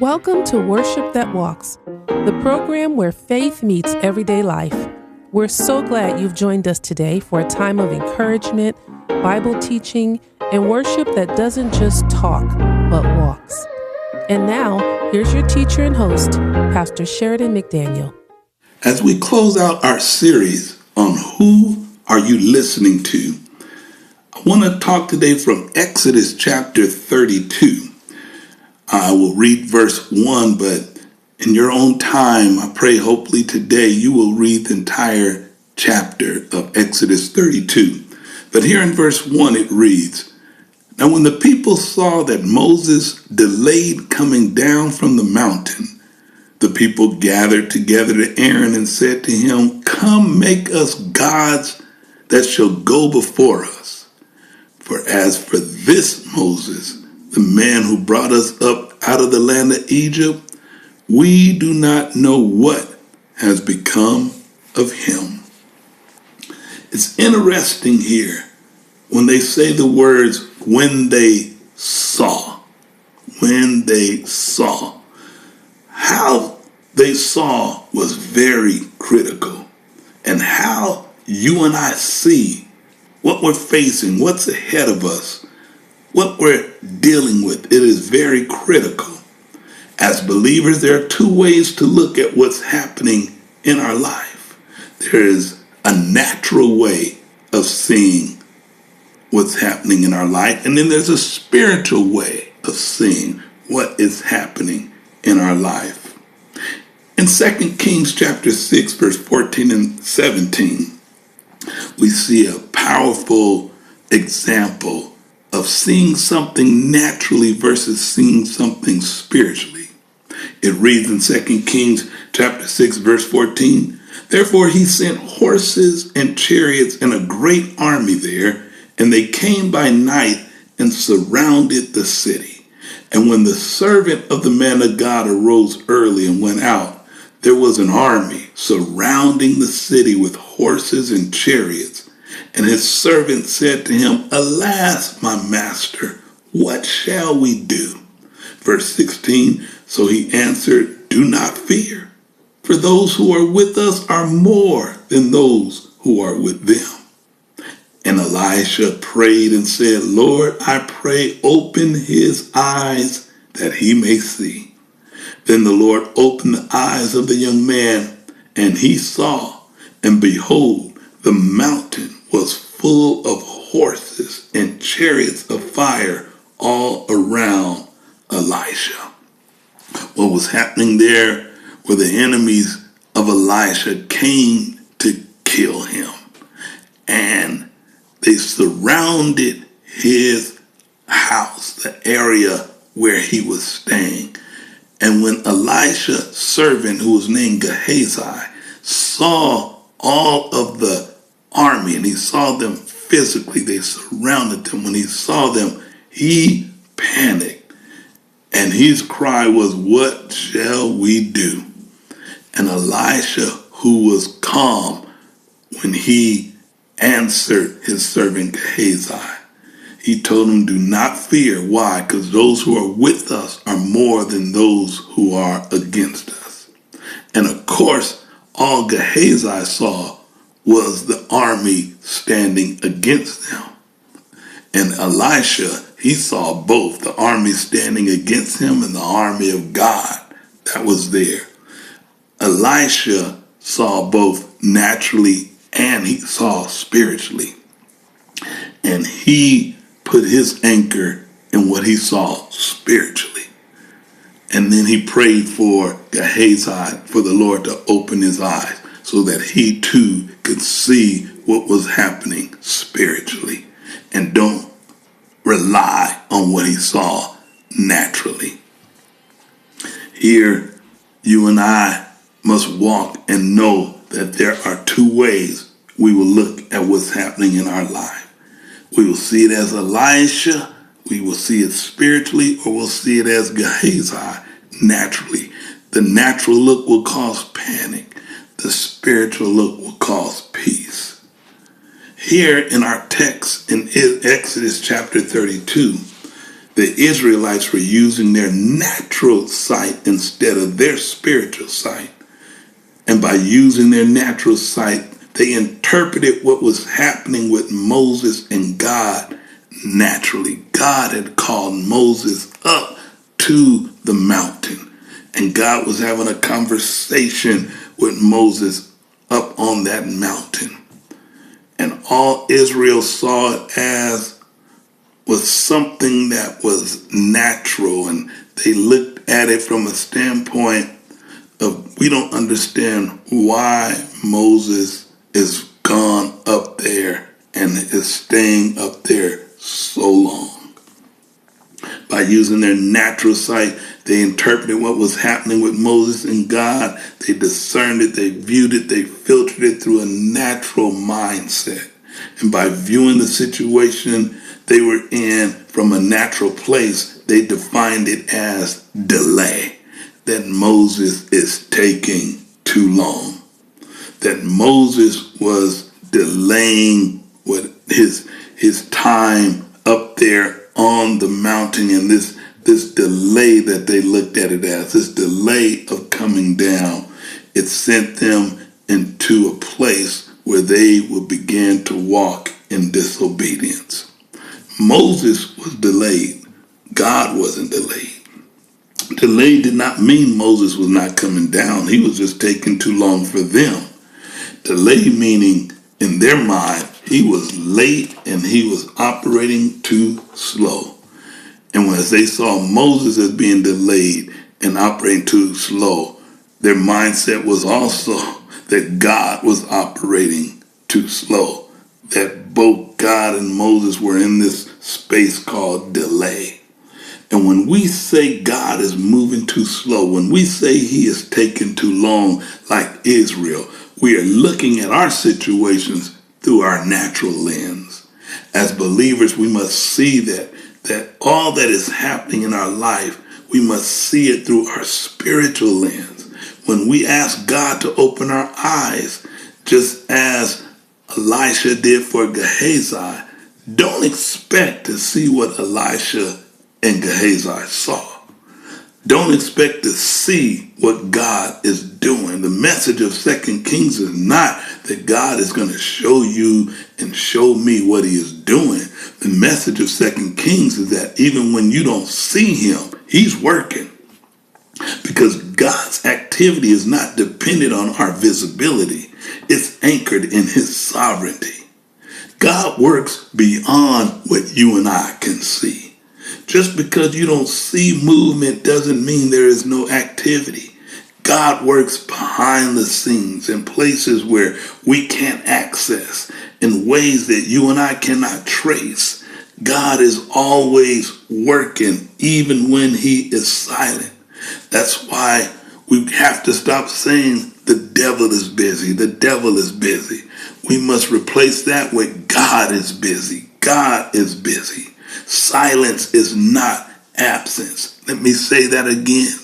Welcome to Worship That Walks, the program where faith meets everyday life. We're so glad you've joined us today for a time of encouragement, Bible teaching, and worship that doesn't just talk, but walks. And now, here's your teacher and host, Pastor Sheridan McDaniel. As we close out our series on Who Are You Listening To, I want to talk today from Exodus chapter 32. I will read verse 1, but in your own time, I pray hopefully today you will read the entire chapter of Exodus 32. But here in verse 1 it reads, "Now when the people saw that Moses delayed coming down from the mountain, the people gathered together to Aaron and said to him, 'Come, make us gods that shall go before us. For as for this Moses, the man who brought us up out of the land of Egypt, we do not know what has become of him.'" It's interesting here when they say the words, when they saw. When they saw. How they saw was very critical. And how you and I see what we're facing, what's ahead of us, what we're dealing with, it is very critical. As believers, there are two ways to look at what's happening in our life. There is a natural way of seeing what's happening in our life, and then there's a spiritual way of seeing what is happening in our life. In 2 Kings chapter 6, verse 14 and 17, we see a powerful example of seeing something naturally versus seeing something spiritually. It reads in 2 Kings chapter 6, verse 14, "Therefore he sent horses and chariots and a great army there, and they came by night and surrounded the city. And when the servant of the man of God arose early and went out, there was an army surrounding the city with horses and chariots. And his servant said to him, 'Alas, my master, what shall we do?' Verse 16, so he answered, 'Do not fear, for those who are with us are more than those who are with them.' And Elisha prayed and said, 'Lord, I pray, open his eyes that he may see.' Then the Lord opened the eyes of the young man, and he saw, and behold, the mountain was full of horses and chariots of fire all around Elisha." What was happening there were the enemies of Elisha came to kill him. And they surrounded his house, the area where he was staying. And when Elisha's servant, who was named Gehazi, saw all of the army, and he saw them physically, they surrounded them. When he saw them, he panicked. And his cry was, "What shall we do?" And Elisha, who was calm when he answered his servant Gehazi, he told him, "Do not fear." Why? Because those who are with us are more than those who are against us. And of course, all Gehazi saw was the army standing against them. And Elisha, he saw both the army standing against him and the army of God that was there. Elisha saw both naturally and he saw spiritually. And he put his anchor in what he saw spiritually. And then he prayed for Gehazi, for the Lord to open his eyes so that he too could see what was happening spiritually and don't rely on what he saw naturally. Here, you and I must walk and know that there are two ways we will look at what's happening in our life. We will see it as Elisha, we will see it spiritually, or we'll see it as Gehazi naturally. The natural look will cause panic. The spiritual look will cause peace. Here in our text in Exodus chapter 32, The Israelites were using their natural sight instead of their spiritual sight. And by using their natural sight, they interpreted what was happening with Moses and God naturally. God had called Moses up to the mountain, and God was having a conversation with Moses up on that mountain. And all Israel saw it as was something that was natural, and they looked at it from a standpoint of, we don't understand why Moses is gone up there and is staying up there so long. By using their natural sight, they interpreted what was happening with Moses and God. They discerned it, they viewed it, they filtered it through a natural mindset. And by viewing the situation they were in from a natural place, they defined it as delay. That Moses is taking too long. That Moses was delaying with his time up there on the mountain, and this delay that they looked at it as, this delay of coming down, it sent them into a place where they would begin to walk in disobedience. Moses was delayed. God wasn't delayed. Delay did not mean Moses was not coming down. He was just taking too long for them. Delay meaning, in their mind, he was late and he was operating too slow. And when they saw Moses as being delayed and operating too slow, their mindset was also that God was operating too slow. That both God and Moses were in this space called delay. And when we say God is moving too slow, when we say he is taking too long, like Israel, we are looking at our situations through our natural lens. As believers, we must see that all that is happening in our life, we must see it through our spiritual lens. When we ask God to open our eyes, just as Elisha did for Gehazi, don't expect to see what Elisha and Gehazi saw. Don't expect to see what God is doing. The message of 2 Kings is not that God is going to show you and show me what he is doing. The message of 2 Kings is that even when you don't see him, he's working. Because God's activity is not dependent on our visibility. It's anchored in his sovereignty. God works beyond what you and I can see. Just because you don't see movement doesn't mean there is no activity. God works behind the scenes in places where we can't access, in ways that you and I cannot trace. God is always working, even when he is silent. That's why we have to stop saying the devil is busy. The devil is busy. We must replace that with God is busy. God is busy. Silence is not absence. Let me say that again.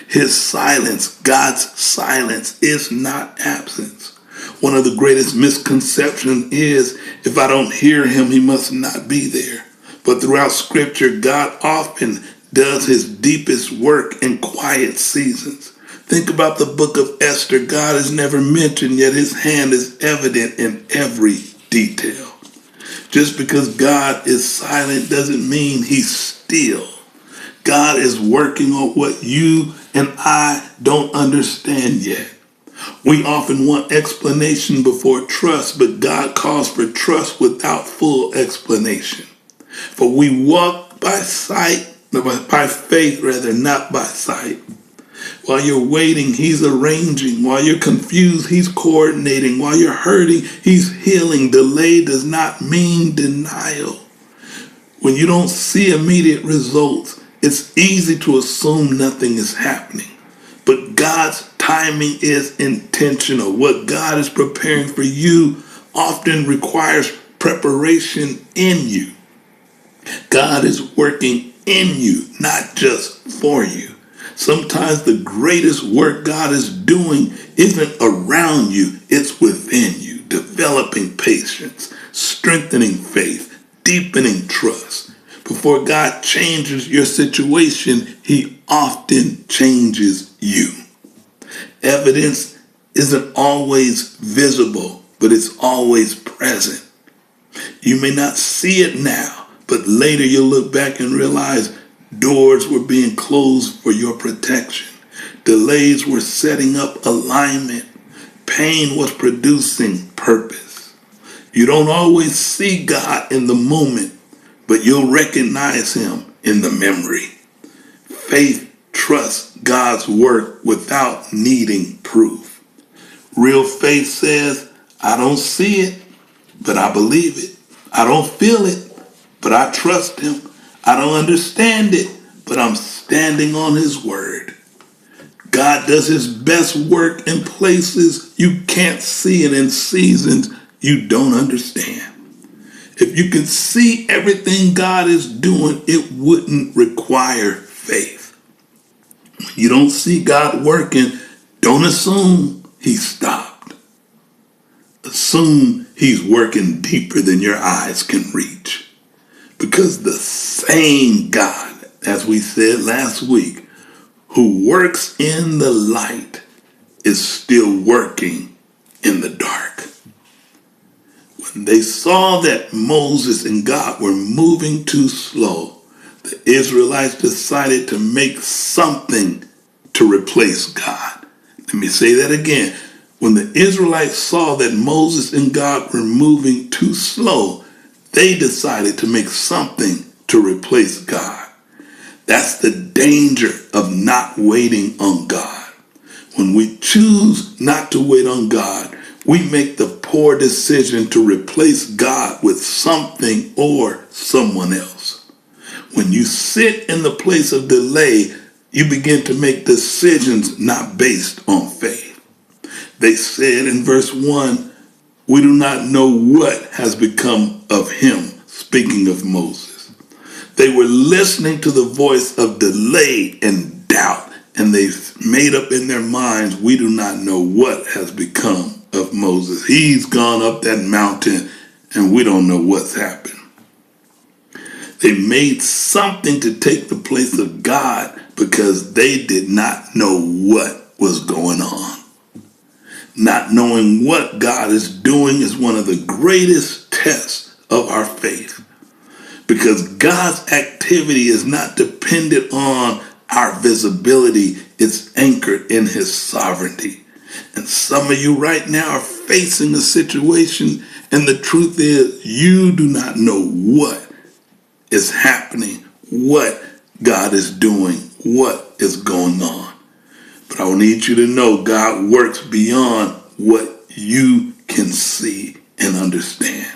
His silence, God's silence, is not absence. One of the greatest misconceptions is, if I don't hear him, he must not be there. But throughout Scripture, God often does his deepest work in quiet seasons. Think about the book of Esther. God is never mentioned, yet his hand is evident in every detail. Just because God is silent doesn't mean he's still. God is working on what you and I don't understand yet. We often want explanation before trust, but God calls for trust without full explanation. For we walk by faith, not by sight. While you're waiting, he's arranging. While you're confused, he's coordinating. While you're hurting, he's healing. Delay does not mean denial. When you don't see immediate results, it's easy to assume nothing is happening. But God's timing is intentional. What God is preparing for you often requires preparation in you. God is working in you, not just for you. Sometimes the greatest work God is doing isn't around you, it's within you, developing patience, strengthening faith, deepening trust, Before God changes your situation, he often changes you. Evidence isn't always visible, but it's always present. You may not see it now, but later you'll look back and realize doors were being closed for your protection. Delays were setting up alignment. Pain was producing purpose. You don't always see God in the moment, but you'll recognize him in the memory. Faith trusts God's work without needing proof. Real faith says, I don't see it, but I believe it. I don't feel it, but I trust him. I don't understand it, but I'm standing on his word. God does his best work in places you can't see and in seasons you don't understand. If you can see everything God is doing, it wouldn't require faith. You don't see God working, don't assume he stopped. Assume he's working deeper than your eyes can reach. Because the same God, as we said last week, who works in the light is still working in the dark. When they saw that Moses and God were moving too slow, the Israelites decided to make something to replace God. Let me say that again. When the Israelites saw that Moses and God were moving too slow, they decided to make something to replace God. That's the danger of not waiting on God. When we choose not to wait on God, we make the poor decision to replace God with something or someone else. When you sit in the place of delay, you begin to make decisions not based on faith. They said in verse 1, we do not know what has become of him, speaking of Moses. They were listening to the voice of delay and doubt, and they made up in their minds, we do not know what has become of Moses. He's gone up that mountain, and we don't know what's happened. They made something to take the place of God because they did not know what was going on. Not knowing what God is doing is one of the greatest tests of our faith. Because God's activity is not dependent on our visibility. It's anchored in his sovereignty. And some of you right now are facing a situation, and the truth is you do not know what is happening, what God is doing, what is going on. But I need you to know God works beyond what you can see and understand.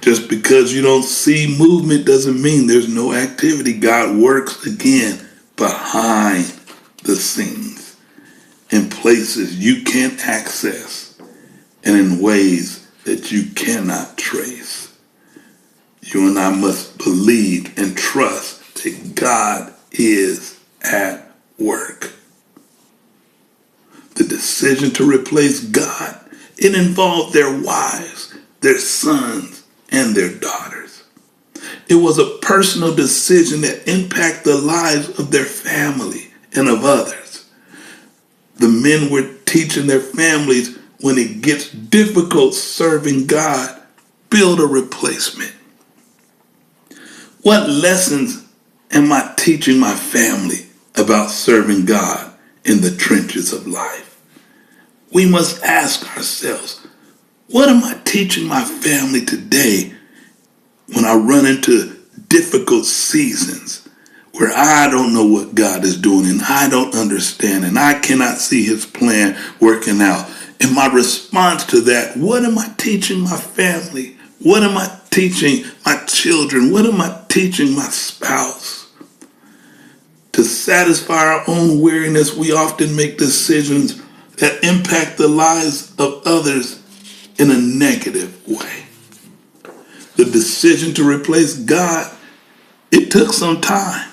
Just because you don't see movement doesn't mean there's no activity. God works again behind the scenes in places you can't access and in ways that you cannot trace. You and I must believe and trust that God is at work. The decision to replace God, it involved their wives, their sons, and their daughters. It was a personal decision that impacted the lives of their family and of others. The men were teaching their families when it gets difficult serving God, build a replacement. What lessons am I teaching my family about serving God in the trenches of life? We must ask ourselves, what am I teaching my family today when I run into difficult seasons where I don't know what God is doing and I don't understand and I cannot see his plan working out? And my response to that, what am I teaching my family? What am I teaching my children? What am I teaching my spouse? To satisfy our own weariness, we often make decisions that impact the lives of others in a negative way. The decision to replace God, it took some time.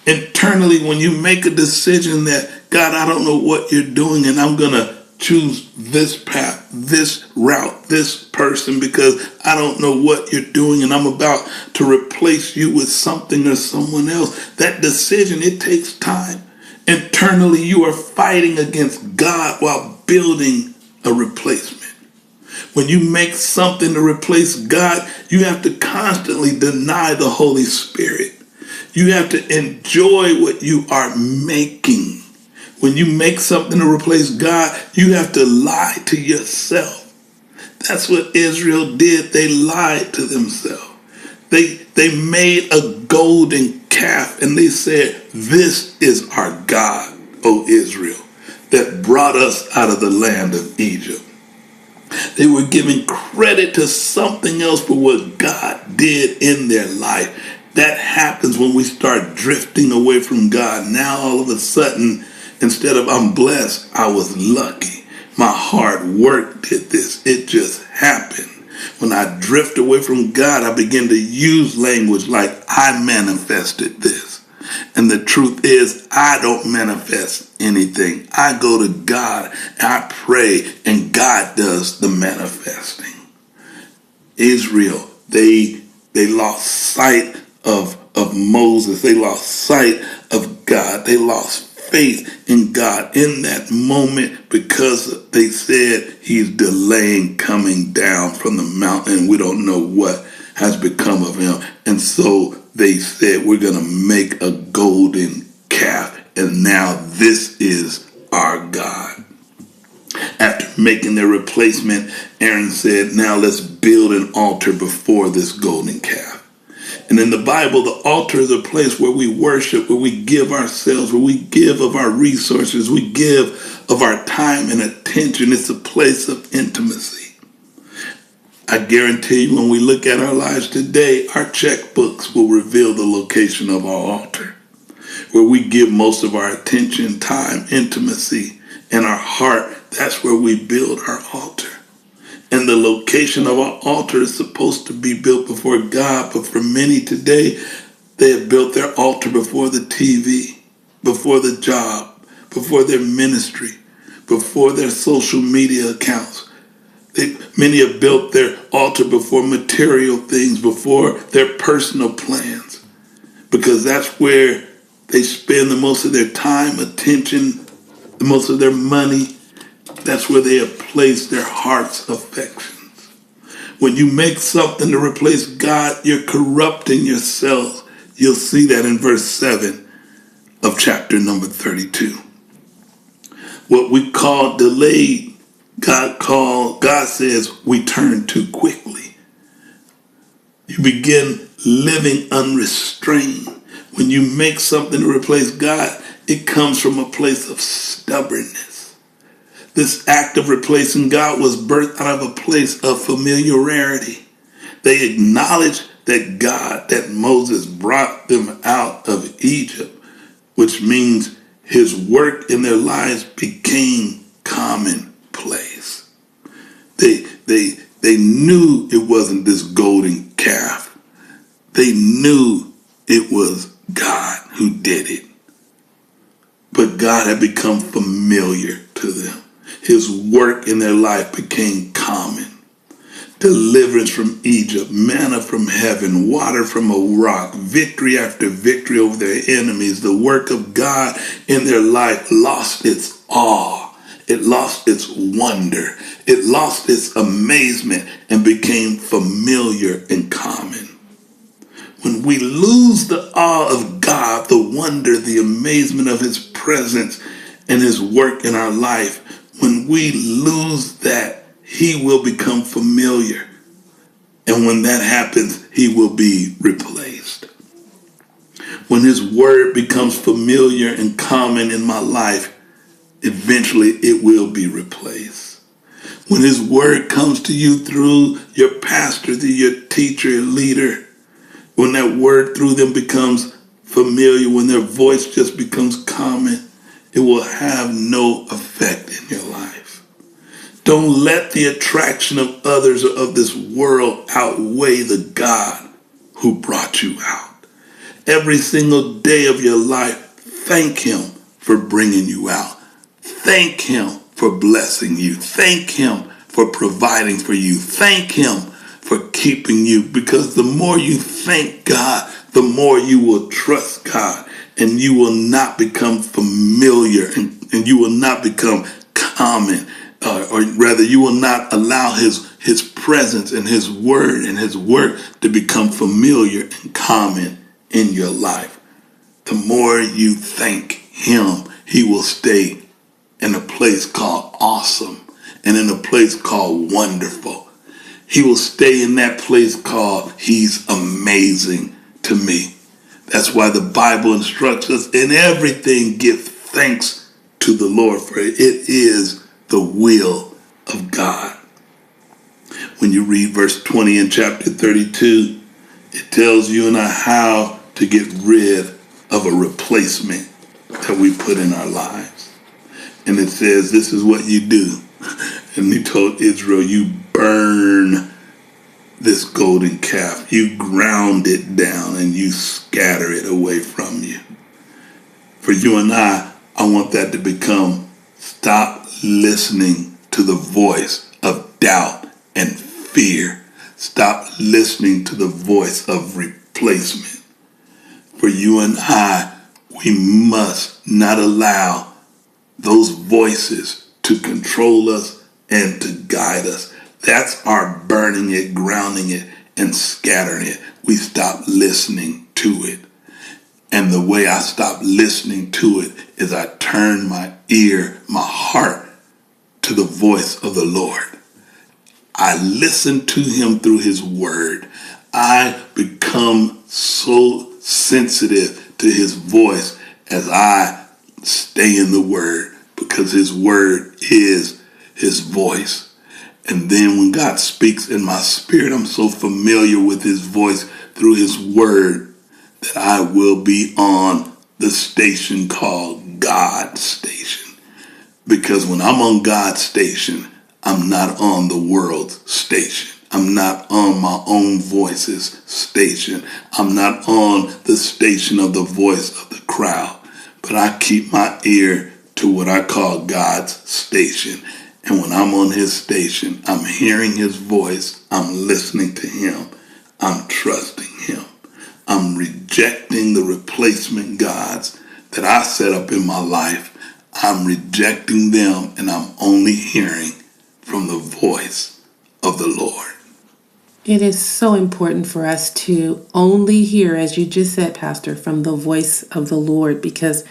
Internally, when you make a decision that, God, I don't know what you're doing, and I'm going to choose this path, this route, this person, because I don't know what you're doing and I'm about to replace you with something or someone else. That decision, it takes time. Internally, you are fighting against God while building a replacement. When you make something to replace God, you have to constantly deny the Holy Spirit. You have to enjoy what you are making. When you make something to replace God, you have to lie to yourself. That's what Israel did. They lied to themselves. They made a golden calf and they said, "This is our God, O Israel, that brought us out of the land of Egypt." They were giving credit to something else for what God did in their life. That happens when we start drifting away from God. Now all of a sudden, instead of "I'm blessed," I was lucky. My hard work did this. It just happened. When I drift away from God, I begin to use language like "I manifested this." And the truth is, I don't manifest anything. I go to God, I pray, and God does the manifesting. Israel, they lost sight of Moses. They lost sight of God. They lost faith in God in that moment because they said he's delaying coming down from the mountain. We don't know what has become of him. And so they said, "We're going to make a golden calf, and now this is our God." After making their replacement, Aaron said, "Now let's build an altar before this golden calf." And in the Bible, the altar is a place where we worship, where we give ourselves, where we give of our resources, we give of our time and attention. It's a place of intimacy. I guarantee you, when we look at our lives today, our checkbooks will reveal the location of our altar, where we give most of our attention, time, intimacy, and our heart. That's where we build our altar. And the location of our altar is supposed to be built before God. But for many today, they have built their altar before the TV, before the job, before their ministry, before their social media accounts. Many have built their altar before material things, before their personal plans, because that's where they spend the most of their time, attention, the most of their money. That's where they have placed their heart's affections. When you make something to replace God, you're corrupting yourself. You'll see that in verse 7 of chapter number 32. What we call delayed, God says we turn too quickly. You begin living unrestrained. When you make something to replace God, it comes from a place of stubbornness. This act of replacing God was birthed out of a place of familiarity. They acknowledged that Moses brought them out of Egypt, which means his work in their lives became commonplace. They knew it wasn't this golden calf. They knew it was God who did it. But God had become familiar to them. His work in their life became common. Deliverance from Egypt, manna from heaven, water from a rock, victory after victory over their enemies. The work of God in their life lost its awe. It lost its wonder. It lost its amazement and became familiar and common. When we lose the awe of God, the wonder, the amazement of his presence and his work in our life, when we lose that, he will become familiar. And when that happens, he will be replaced. When his word becomes familiar and common in my life, eventually it will be replaced. When his word comes to you through your pastor, through your teacher, leader, when that word through them becomes familiar, when their voice just becomes common, it will have no effect in your life. Don't let the attraction of others or of this world outweigh the God who brought you out. Every single day of your life, thank him for bringing you out. Thank him for blessing you. Thank him for providing for you. Thank him for keeping you, because the more you thank God, the more you will trust God, and you will not become familiar, and you will not become common, or rather you will not allow his presence and his word and his work to become familiar and common in your life. The more you thank him, he will stay in a place called awesome and in a place called wonderful. He will stay in that place called he's amazing to me. That's why the Bible instructs us in everything give thanks to the Lord, for it is the will of God. When you read verse 20 in chapter 32, it tells you and I how to get rid of a replacement that we put in our lives. And it says, this is what you do. And he told Israel, you burn this golden calf. You ground it down and you scatter it away from you. For you and I want that to become, stop listening to the voice of doubt and fear. Stop listening to the voice of replacement. For you and I, we must not allow those voices to control us and to guide us. That's our burning it, grounding it, and scattering it. We stop listening to it. And the way I stop listening to it is I turn my ear, my heart, to the voice of the Lord. I listen to him through his word. I become so sensitive to his voice as I stay in the word, because his word is his voice. And then when God speaks in my spirit, I'm so familiar with his voice through his word that I will be on the station called God's station. Because when I'm on God's station, I'm not on the world's station. I'm not on my own voice's station. I'm not on the station of the voice of the crowd. But I keep my ear to what I call God's station. And when I'm on his station, I'm hearing his voice. I'm listening to him. I'm trusting him. I'm rejecting the replacement gods that I set up in my life. I'm rejecting them, and I'm only hearing from the voice of the Lord. It is so important for us to only hear, as you just said, Pastor, from the voice of the Lord, because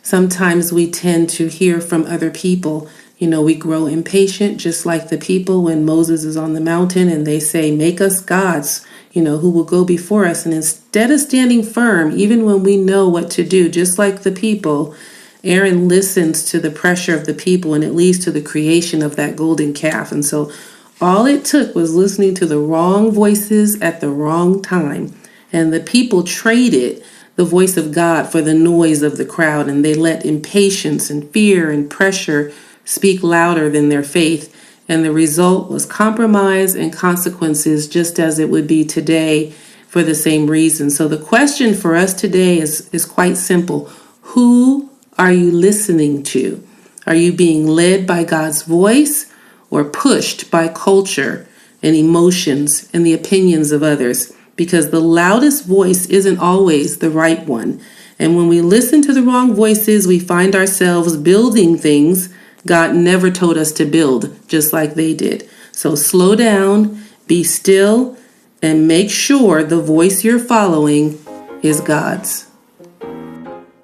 sometimes we tend to hear from other people. You know, we grow impatient, just like the people when Moses is on the mountain and they say, make us gods, who will go before us. And instead of standing firm, even when we know what to do, just like the people, Aaron listens to the pressure of the people, and it leads to the creation of that golden calf. And so all it took was listening to the wrong voices at the wrong time. And the people traded the voice of God for the noise of the crowd, and they let impatience and fear and pressure speak louder than their faith. And the result was compromise and consequences, just as it would be today for the same reason. So the question for us today is quite simple. Who are you listening to? Are you being led by God's voice or pushed by culture and emotions and the opinions of others? Because the loudest voice isn't always the right one. And when we listen to the wrong voices, we find ourselves building things God never told us to build, just like they did. So slow down, be still, and make sure the voice you're following is God's.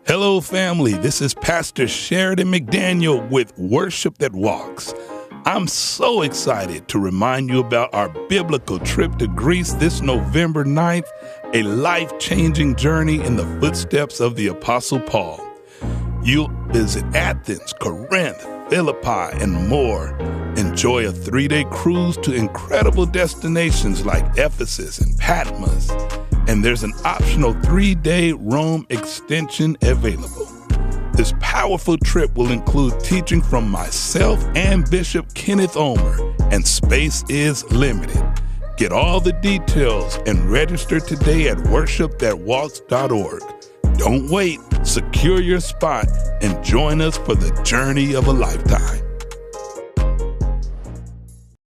Hello, family. This is Pastor Sheridan McDaniel with Worship That Walks. I'm so excited to remind you about our biblical trip to Greece this November 9th, a life-changing journey in the footsteps of the Apostle Paul. You'll visit Athens, Corinth, Philippi, and more. Enjoy a 3-day cruise to incredible destinations like Ephesus and Patmos. And there's an optional 3-day Rome extension available. This powerful trip will include teaching from myself and Bishop Kenneth Omer, and space is limited. Get all the details and register today at worshipthatwalks.org. Don't wait. Secure your spot and join us for the journey of a lifetime.